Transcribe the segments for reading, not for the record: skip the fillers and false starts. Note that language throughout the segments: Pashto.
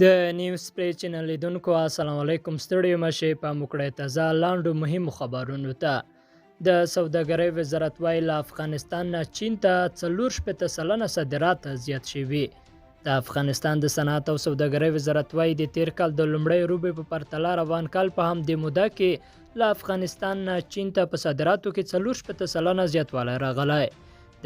د نیوز پری چینل لیدونکو السلام علیکم. ستړي مشه په موکړه تازه لاندو مهمو خبرونو ته. د سوداګرۍ وزارت وایي له افغانستان نه چین ته 40% صادرات زیات شوي. د افغانستان د صنعت او سوداګرۍ وزارت وایي د تیر کال د لومړۍ روبې په پرتله روان کال په هم د موده کې له افغانستان نه چین ته په صادراتو کې 40% زیاتوالی راغلی.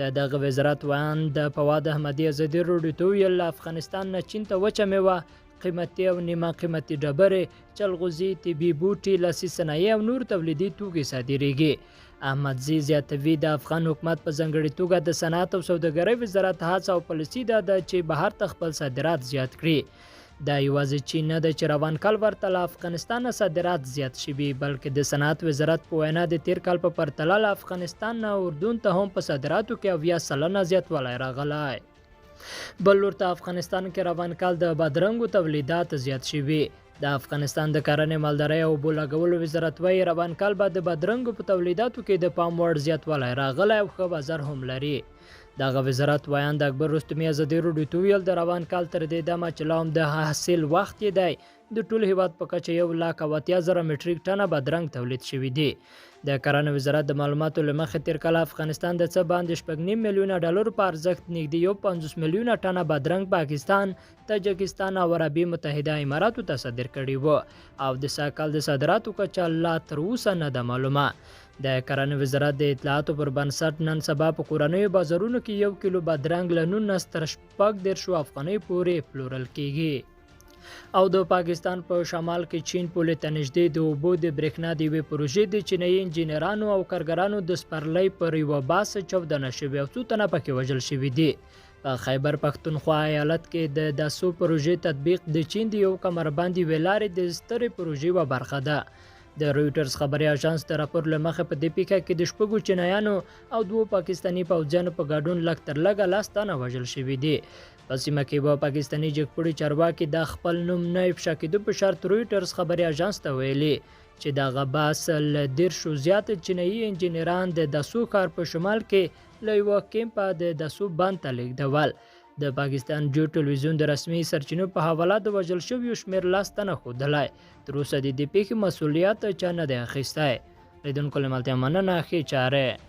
د دغه وزارت ویاند فواد احمدي ازادي راډیو ته ویل له افغانستان نه چین ته وچه میوه، قیمتي او نیمه قیمتي ډبرې، جلغوزي، طبي بوټي، لاسي صنایع او نور تولیدي توکي صادریږي. احمدزي زیاتوي د افغان حکومت په ځانګړي توګه د صنعت او سوداګرۍ وزارت هڅه او پالیسي دا ده چې بهر ته خپل صادرات زیات کړي. دا یوازې چین نه ده چې روان کال ورته له افغانستان صادرات زیات شوي، بلکې د صنعت وزارت په وینا د تیر کال په پرتله له افغانستان نه اردن ته هم په صادراتو کې 70% زیاتوالی راغلی. بل ورته افغانستان کې روان کال د بادرنګو تولیدات زیات شوي. د افغانستان د کرنې، مالدارۍ او اوبو لګولو وزارت وایي روان کال به د بادرنګو په تولیداتو کې د پام وړ زیاتوالی راغلی او ښه بازار هم لري. دغه وزارت ویاند اکبر رستمي ازادي راډیو ته ویل د روان کال تر دې دمه چې لا هم د حاصل وخت یې دی، د ټول هیواد په کچه 1,80,000 میټریک ټنه بادرنګ تولید شوي دي. د کرنې وزارت د معلوماتو له مخې تیر کال افغانستان د څه باندې $6.5 میلیونه په ارزښت نږدې 50 میلیونه ټنه بادرنګ پاکستان، تاجکستان او عربي متحده اماراتو ته صادر کړي وو او د سږ کال د صادراتو کچه لا تر اوسه نه ده معلومه. د کرنې وزارت د اطلاعاتو پر بنسټ نن سبا په کورنیو بازارونو کې 1 کیلو بادرنګ له 19 تر 14 افغانۍ پورې پلورل کیږي. او د پاکستان په شمال کې چین پولې ته نږدې د اوبو د برېښنا د یوې پروژې د چینایي انجینرانو او کارګرانو د سپرلۍ پر یوه باس 14 شوي او 2 تنه پکې وژل شوي دي. په خیبر پښتونخوا ایالت کې د داسو پروژې تطبیق د چین د یو کمربند یوې لارې د سترې پروژې یوه برخه ده. د رویټرز خبري اژانس د راپور له مخې په دې پیښه کې د 6 چینایانو او 2 پاکستاني پوځیانو په ګډون لږ تر لږه 10 تنه وژل شوي دي. په سیمه کې به پاکستاني جګپوړي چارواکي د خپل نوم نه افشا کېدو په شرط رویټرز خبري اژانس ته ویلي چې دغه باس له 10 زیات چینایي انجینران د داسو ښار په شمال کې له یوه کیمپه د داسو بند ته لیږدول. د پاکستان جیو ټلویزیون د رسمي سرچینو په حواله د وژل شویو شمېر 10 تنه ښودلی. تر اوسه د دې پیښې مسؤلیت چا نه دی اخیستی. لیدونکو له ملتیا مننه، ښې چارې.